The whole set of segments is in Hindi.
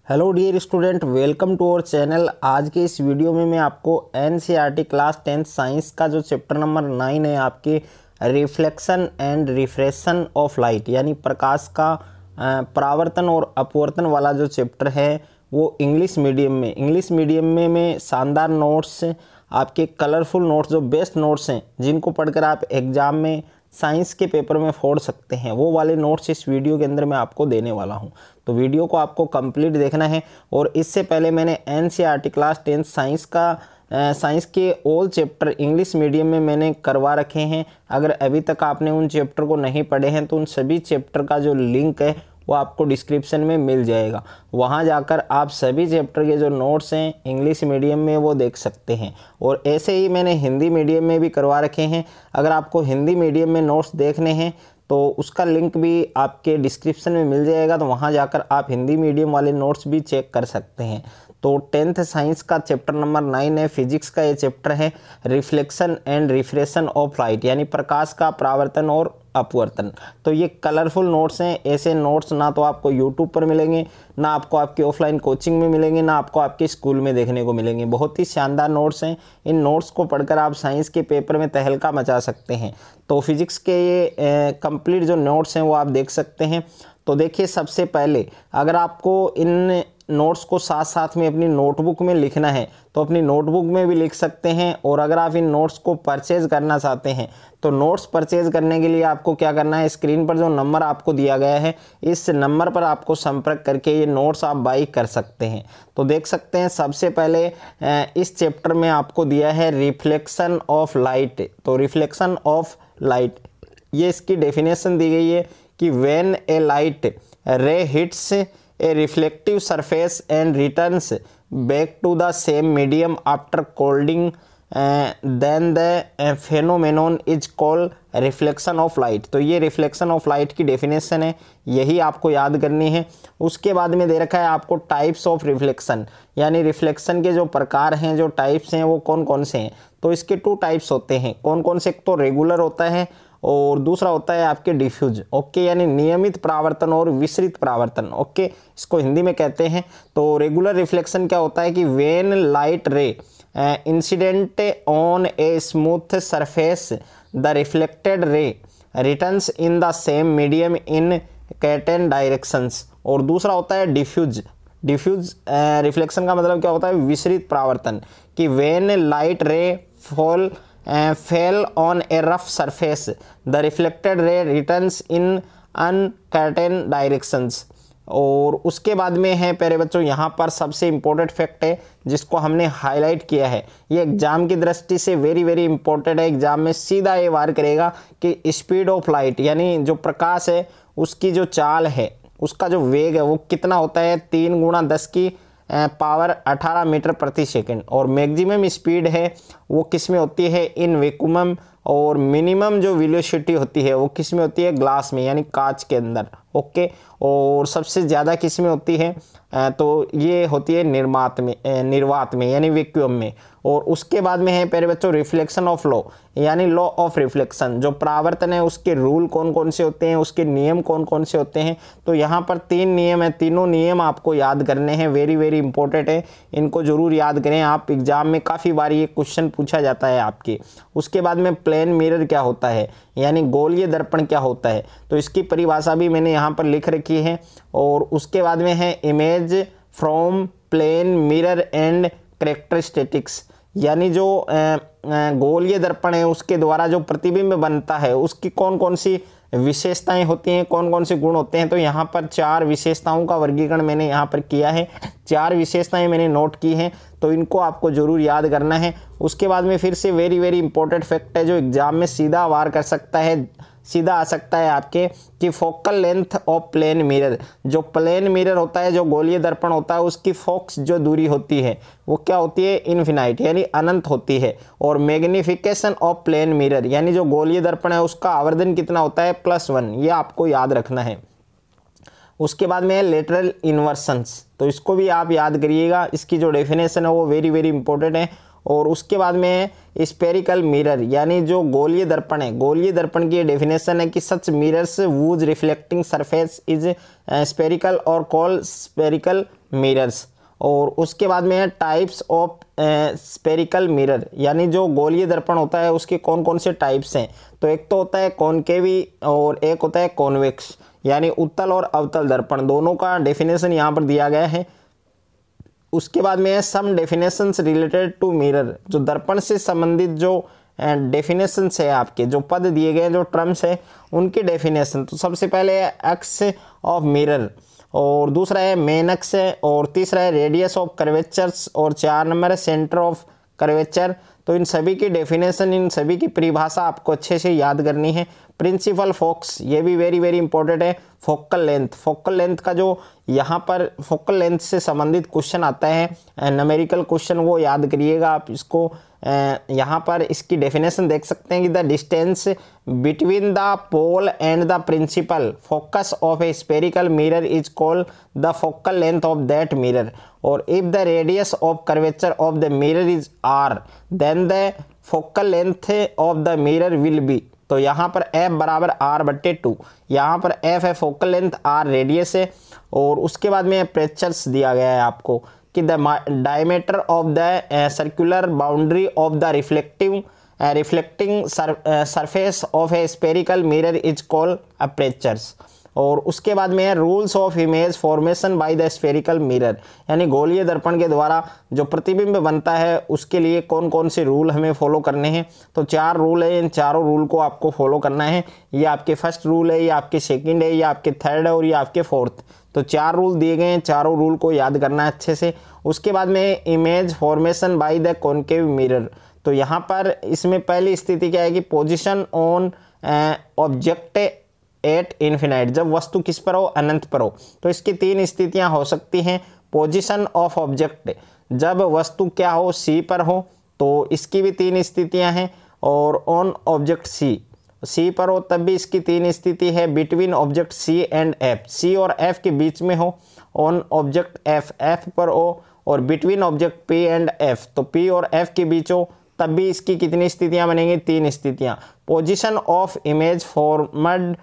Hello dear student, welcome to our channel. आज के इस वीडियो में मैं आपको एनसीईआरटी क्लास 10 साइंस का जो चैप्टर नंबर 9 है आपके reflection and refraction of light यानी प्रकाश का परावर्तन और अपवर्तन वाला जो चैप्टर है वो इंग्लिश मीडियम में मैं शानदार नोट्स, आपके कलरफुल नोट्स, जो बेस्ट नोट्स हैं जिनको पढ़कर आप एग्ज़ाम में साइंस के पेपर में फोड़ सकते हैं, वो वाले नोट्स इस वीडियो के अंदर मैं आपको देने वाला हूं। तो वीडियो को आपको कंप्लीट देखना है। और इससे पहले मैंने एनसीईआरटी क्लास 10 साइंस के ऑल चैप्टर इंग्लिश मीडियम में मैंने करवा रखे हैं। अगर अभी तक आपने उन चैप्टर को नहीं पढ़े हैं तो उन सभी चैप्टर का जो लिंक है वो आपको डिस्क्रिप्शन में मिल जाएगा। वहाँ जाकर आप सभी चैप्टर के जो नोट्स हैं इंग्लिश मीडियम में वो देख सकते हैं। और ऐसे ही मैंने हिंदी मीडियम में भी करवा रखे हैं। अगर आपको हिंदी मीडियम में नोट्स देखने हैं तो उसका लिंक भी आपके डिस्क्रिप्शन में मिल जाएगा, तो वहाँ जाकर आप हिंदी मीडियम वाले नोट्स भी चेक कर सकते हैं। तो 10th साइंस का चैप्टर नंबर 9 है, फिजिक्स का ये चैप्टर है reflection and refraction of light यानी प्रकाश का परावर्तन और अपवर्तन। तो ये कलरफुल नोट्स हैं। ऐसे नोट्स ना तो आपको यूट्यूब पर मिलेंगे, ना आपको आपकी ऑफलाइन कोचिंग में मिलेंगे, ना आपको आपके स्कूल में देखने को मिलेंगे। बहुत ही शानदार नोट्स हैं। इन नोट्स को पढ़कर आप साइंस के पेपर में तहलका मचा सकते हैं। तो फिजिक्स के ये कंप्लीट जो नोट्स हैं वो आप देख सकते हैं। तो देखिए, सबसे पहले अगर आपको इन नोट्स को साथ साथ में अपनी नोटबुक में लिखना है तो अपनी नोटबुक में भी लिख सकते हैं। और अगर आप इन नोट्स को परचेज करना चाहते हैं तो नोट्स परचेज करने के लिए आपको क्या करना है, स्क्रीन पर जो नंबर आपको दिया गया है इस नंबर पर आपको संपर्क करके ये नोट्स आप बाई कर सकते हैं। तो देख सकते हैं, सबसे पहले इस चैप्टर में आपको दिया है रिफ्लेक्शन ऑफ लाइट। तो रिफ्लेक्शन ऑफ लाइट, ये इसकी डेफिनेशन दी गई है कि व्हेन ए लाइट रे hits a reflective surface and returns back to the same medium after cooling, then the phenomenon is called reflection of light. तो ये रिफ्लेक्शन ऑफ लाइट की डेफिनेशन है, यही आपको याद करनी है। उसके बाद में दे रखा है आपको टाइप्स ऑफ रिफ्लेक्शन यानी रिफ्लेक्शन के जो प्रकार हैं, जो टाइप्स हैं वो कौन कौन से हैं। तो इसके 2 टाइप्स होते हैं। कौन कौन से? एक तो रेगुलर होता है और दूसरा होता है आपके डिफ्यूज। ओके, यानी नियमित परावर्तन और विसरित परावर्तन। ओके, इसको हिंदी में कहते हैं। तो रेगुलर रिफ्लेक्शन क्या होता है कि when light ray incident on a smooth surface the reflected ray returns in the same medium in certain directions. और दूसरा होता है डिफ्यूज रिफ्लेक्शन का मतलब क्या होता है? विसरित परावर्तन, कि व्हेन लाइट रे fell on a rough surface the reflected ray returns in uncertain directions। और उसके बाद में है प्यारे बच्चों, यहाँ पर सबसे इम्पोर्टेंट फैक्ट है जिसको हमने हाईलाइट किया है। ये एग्जाम की दृष्टि से वेरी वेरी इंपॉर्टेंट है। एग्जाम में सीधा ये वार करेगा कि स्पीड ऑफ लाइट यानी जो प्रकाश है उसकी जो चाल है, उसका जो वेग है वो कितना होता है? 3 × 10 की पावर 18 मीटर प्रति सेकंड। और मैक्सिमम स्पीड है वो किस में होती है? In vacuum. और मिनिमम जो वेलोसिटी होती है वो किस में होती है? ग्लास में यानी कांच के अंदर। ओके, और सबसे ज़्यादा किस में होती है? तो ये होती है निर्वात में यानी वैक्यूम में। और उसके बाद में है प्यारे बच्चों रिफ्लेक्शन ऑफ लॉ यानी लॉ ऑफ रिफ्लेक्शन। जो परावर्तन है उसके रूल कौन कौन से होते हैं, उसके नियम कौन कौन से होते हैं। तो यहाँ पर 3 नियम है, तीनों नियम आपको याद करने हैं। वेरी वेरी इंपॉर्टेंट है, इनको जरूर याद करें। आप एग्जाम में काफ़ी बार ये क्वेश्चन पूछा जाता है आपके। उसके बाद में प्लेन मिरर क्या होता है यानी गोलीय दर्पण क्या होता है, तो इसकी परिभाषा भी मैंने यहाँ पर लिख रखी है। और उसके बाद में है image from plane mirror and characteristics यानी जो गोलीय दर्पण है उसके द्वारा जो प्रतिबिंब बनता है उसकी कौन कौन सी विशेषताएं होती हैं, कौन कौन से गुण होते हैं। तो यहाँ पर 4 विशेषताओं का वर्गीकरण मैंने यहाँ पर किया है। 4 विशेषताएं मैंने नोट की हैं, तो इनको आपको जरूर याद करना है। उसके बाद में फिर से वेरी वेरी इंपॉर्टेंट फैक्ट है जो एग्जाम में सीधा वार कर सकता है, सीधा आ सकता है आपके, कि focal length of plane mirror. जो प्लेन मिरर होता है, जो गोलीय दर्पण होता है, उसकी फोकस जो दूरी होती है वो क्या होती है? इनफिनाइट यानी अनंत होती है। और मैग्निफिकेशन ऑफ प्लेन मिरर यानी जो गोलीय दर्पण है उसका आवर्धन कितना होता है? +1। ये आपको याद रखना है। उसके बाद में है लेटरल इन्वर्सन्स, तो इसको भी आप याद करिएगा। इसकी जो डेफिनेशन है वो वेरी वेरी इंपॉर्टेंट है। और उसके बाद में स्पेरिकल मिरर यानी जो गोलीय दर्पण है, गोलीय दर्पण की डेफिनेशन है कि such mirrors whose reflecting surface is spherical और कॉल स्पेरिकल मिरर्स। और उसके बाद में है टाइप्स ऑफ स्पेरिकल मिरर, यानी जो गोलीय दर्पण होता है उसके कौन कौन से टाइप्स हैं। तो एक तो होता है कॉनकेवी और एक होता है कॉन्वेक्स, यानी उत्तल और अवतल दर्पण, दोनों का डेफिनेशन यहाँ पर दिया गया है। उसके बाद में है सम डेफिनेशंस रिलेटेड टू मिरर, जो दर्पण से संबंधित जो डेफिनेशंस है, आपके जो पद दिए गए, जो टर्म्स है उनके डेफिनेशन। तो सबसे पहले है एक्स ऑफ मिरर, और दूसरा है मेन एक्स है, और तीसरा है रेडियस ऑफ कर्वेचर्स, और 4 नंबर है सेंटर ऑफ कर्वेचर। तो इन सभी की डेफिनेशन, इन सभी की परिभाषा आपको अच्छे से याद करनी है। प्रिंसिपल फोकस, ये भी वेरी वेरी इंपॉर्टेंट है। फोकल लेंथ, फोकल लेंथ का जो यहाँ पर फोकल लेंथ से संबंधित क्वेश्चन आता है, न्यूमेरिकल क्वेश्चन, वो याद करिएगा आप इसको। यहाँ पर इसकी डेफिनेशन देख सकते हैं कि the distance between the pole and the principal focus of a spherical mirror is called the focal length of that mirror, और if the radius of curvature of the mirror is R then the focal length of the mirror will be. तो यहाँ पर f बराबर r/2, यहाँ पर f है फोकल लेंथ, r रेडियस है, और उसके बाद में अपर्चर्स दिया गया है आपको कि the diameter of the circular boundary of the reflecting surface of a spherical mirror is called apertures. और उसके बाद में है rules of image formation by the spherical mirror, यानी गोलीय दर्पण के द्वारा जो प्रतिबिंब बनता है उसके लिए कौन कौन से रूल हमें फॉलो करने हैं। तो 4 रूल है, इन चारों रूल को आपको फॉलो करना है। ये आपके फर्स्ट रूल है, ये आपके सेकंड है, ये आपके थर्ड है, और ये आपके फोर्थ। तो 4 रूल दिए गए हैं, चारों रूल को याद करना है अच्छे से। उसके बाद में image formation by the concave mirror, तो यहाँ पर इसमें पहली स्थिति क्या है कि position on object at infinite, जब वस्तु किस पर हो, अनंत पर हो। तो इसकी 3 स्थितियां हो सकती हैं। पोजीशन ऑफ ऑब्जेक्ट, जब वस्तु क्या हो, सी पर हो, तो इसकी भी 3 स्थितियां हैं। और ऑन ऑब्जेक्ट सी पर हो तब भी इसकी 3 स्थिति है। Between object C and F, C और एफ के बीच में हो। ऑन ऑब्जेक्ट एफ पर हो, और between object P and F, तो पी और एफ के बीच हो, तब भी इसकी कितनी स्थितियां बनेंगी, 3 स्थितियां। Position of image formed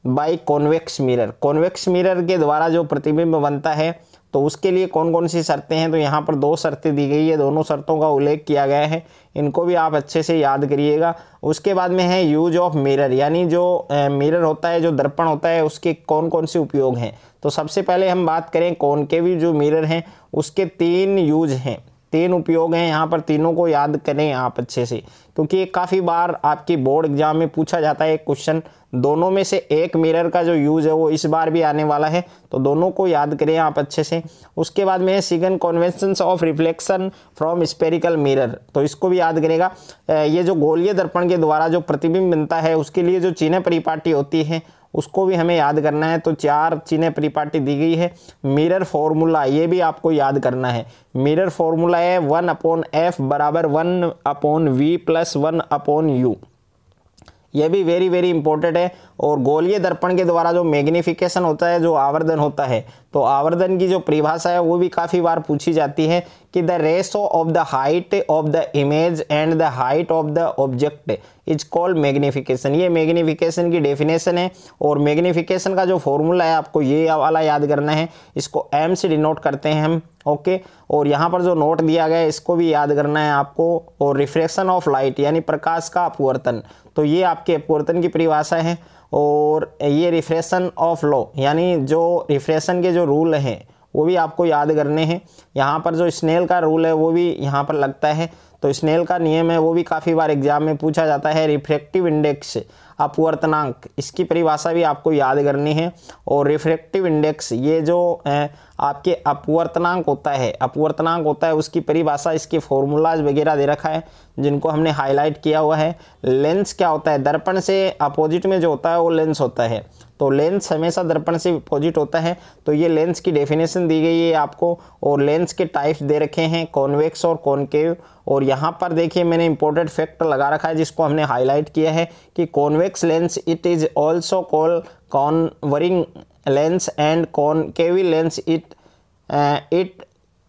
by convex mirror, convex mirror के द्वारा जो प्रतिबिंब बनता है, तो उसके लिए कौन कौन सी शर्तें हैं। तो यहाँ पर 2 शर्तें दी गई है, दोनों शर्तों का उल्लेख किया गया है, इनको भी आप अच्छे से याद करिएगा। उसके बाद में है यूज ऑफ मिरर, यानी जो मिरर होता है, जो दर्पण होता है, उसके कौन कौन से उपयोग हैं। तो सबसे पहले हम बात करें कॉनकेव जो मिरर हैं, उसके 3 यूज हैं, 3 उपयोग हैं। यहाँ पर तीनों को याद करें आप अच्छे से, क्योंकि ये काफ़ी बार आपकी बोर्ड एग्जाम में पूछा जाता है क्वेश्चन। दोनों में से एक मिरर का जो यूज़ है वो इस बार भी आने वाला है, तो दोनों को याद करें आप अच्छे से। उसके बाद में second conventions of reflection from spherical mirror, तो इसको भी याद करेगा। ये जो गोलीय दर्पण के द्वारा जो प्रतिबिंब बनता है उसके लिए जो चिन्ह परिपाटी होती है उसको भी हमें याद करना है। तो 4 चिन्ह परिपाटी दी गई है। मिरर फॉर्मूला, ये भी आपको याद करना है। मिरर फॉर्मूला है 1/f बराबर 1/v प्लस 1/u, यह भी वेरी वेरी इंपॉर्टेंट है। और गोलीय दर्पण के द्वारा जो मैग्निफिकेशन होता है, जो आवर्धन होता है, तो आवर्धन की जो परिभाषा है वो भी काफ़ी बार पूछी जाती है कि the ratio of the height of the image and the height of the object is called magnification. ये मैग्निफिकेशन की डेफिनेशन है, और मैग्निफिकेशन का जो फॉर्मूला है आपको ये वाला याद करना है, इसको m से डिनोट करते हैं हम, ओके। और यहाँ पर जो नोट दिया गया है इसको भी याद करना है आपको। और रिफ्रैक्शन ऑफ लाइट, यानी प्रकाश का अपवर्तन, तो ये आपके अपवर्तन की परिभाषा है। और ये रिफ्रैक्शन ऑफ लॉ, यानी जो रिफ्रैक्शन के जो रूल हैं वो भी आपको याद करने हैं। यहाँ पर जो स्नेल का रूल है वो भी यहाँ पर लगता है, तो स्नेल का नियम है वो भी काफ़ी बार एग्जाम में पूछा जाता है। रिफ्रैक्टिव इंडेक्स, अपवर्तनांक, इसकी परिभाषा भी आपको याद करनी है। और रिफ्रैक्टिव इंडेक्स, ये जो आपके अपवर्तनांक होता है उसकी परिभाषा, इसके फॉर्मूलाज वगैरह दे रखा है जिनको हमने हाईलाइट किया हुआ है। लेंस क्या होता है, दर्पण से अपोजिट में जो होता है वो लेंस होता है, तो लेंस हमेशा दर्पण से अपोजिट होता है। तो ये लेंस की डेफिनेशन दी गई है आपको। और लेंस के टाइप्स दे रखे हैं, कॉन्वेक्स और कॉनकेव। और यहाँ पर देखिए मैंने इंपॉर्टेंट फैक्ट लगा रखा है जिसको हमने हाईलाइट किया है कि convex lens it is also called converging lens and concave lens it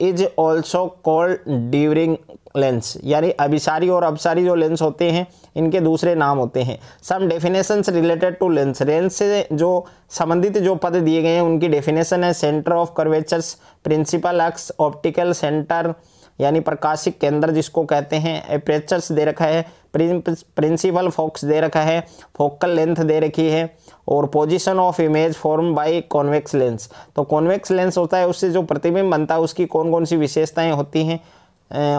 is also called diverging lens, यानी अभिसारी और अपसारी जो लेंस होते हैं इनके दूसरे नाम होते हैं। Some definitions related to lens, lens से जो संबंधित जो पद दिए गए हैं उनकी डेफिनेशन है centre of curvatures, principal axis, optical centre यानी प्रकाशिक केंद्र जिसको कहते हैं, एपर्चर्स दे रखा है, प्रिंसिपल फोकस दे रखा है, फोकल लेंथ दे रखी है, और position of image form by convex lens. तो कॉन्वेक्स लेंस होता है उससे जो प्रतिबिंब बनता है उसकी कौन कौन सी विशेषताएं होती हैं,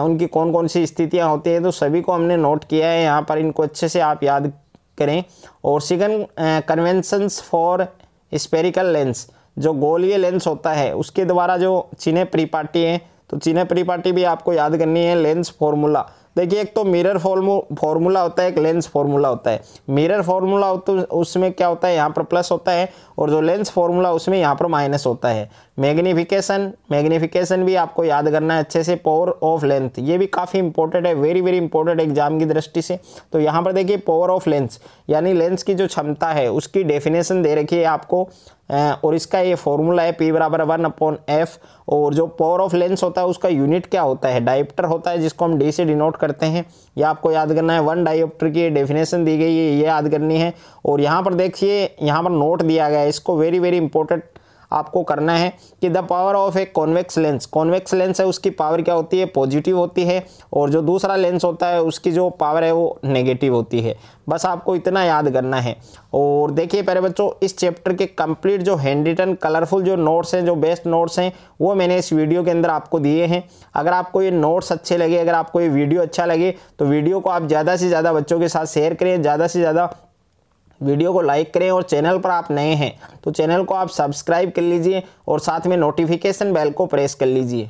उनकी कौन कौन सी स्थितियां होती हैं, तो सभी को हमने नोट किया है यहाँ पर, इनको अच्छे से आप याद करें। और second conventions for spherical lens, जो गोलीय लेंस होता है उसके द्वारा जो चिन्ह परिपाटी है, तो चिन्ह परिपाटी भी आपको याद करनी है। लेंस फॉर्मूला, देखिए एक तो मिरर फॉर्मूला होता है, एक लेंस फॉर्मूला होता है। मिरर फॉर्मूला होता है उसमें क्या होता है, यहाँ पर प्लस होता है, और जो लेंस फॉर्मूला उसमें यहाँ पर माइनस होता है। मैग्निफिकेशन भी आपको याद करना है अच्छे से। पावर ऑफ लेंथ, ये भी काफ़ी इंपॉर्टेंट है, वेरी वेरी इंपॉर्टेंट एग्जाम की दृष्टि से। तो यहाँ पर देखिए पावर ऑफ लेंस यानी लेंस की जो क्षमता है उसकी डेफिनेशन दे रखी है आपको, और इसका ये फॉर्मूला है P = 1/f। और जो पावर ऑफ लेंस होता है उसका यूनिट क्या होता है, डायोप्टर होता है, जिसको हम D से डिनोट करते हैं। ये आपको याद करना है। 1 डायोप्टर की डेफिनेशन दी गई है, ये याद करनी है। और यहाँ पर देखिए यहाँ पर नोट दिया गया है, इसको वेरी वेरी इंपॉर्टेंट आपको करना है कि the power of a convex lens, convex lens है उसकी पावर क्या होती है, पॉजिटिव होती है, और जो दूसरा लेंस होता है उसकी जो पावर है वो नेगेटिव होती है। बस आपको इतना याद करना है। और देखिए प्यारे बच्चों, इस चैप्टर के कंप्लीट जो हैंड रिटन कलरफुल जो नोट्स हैं, जो बेस्ट नोट्स हैं, वो मैंने इस वीडियो के अंदर आपको दिए हैं। अगर आपको ये नोट्स अच्छे लगे, अगर आपको ये वीडियो अच्छा लगे, तो वीडियो को आप ज़्यादा से ज़्यादा बच्चों के साथ शेयर करें, ज़्यादा से ज़्यादा वीडियो को लाइक करें, और चैनल पर आप नए हैं तो चैनल को आप सब्सक्राइब कर लीजिए, और साथ में नोटिफिकेशन बेल को प्रेस कर लीजिए।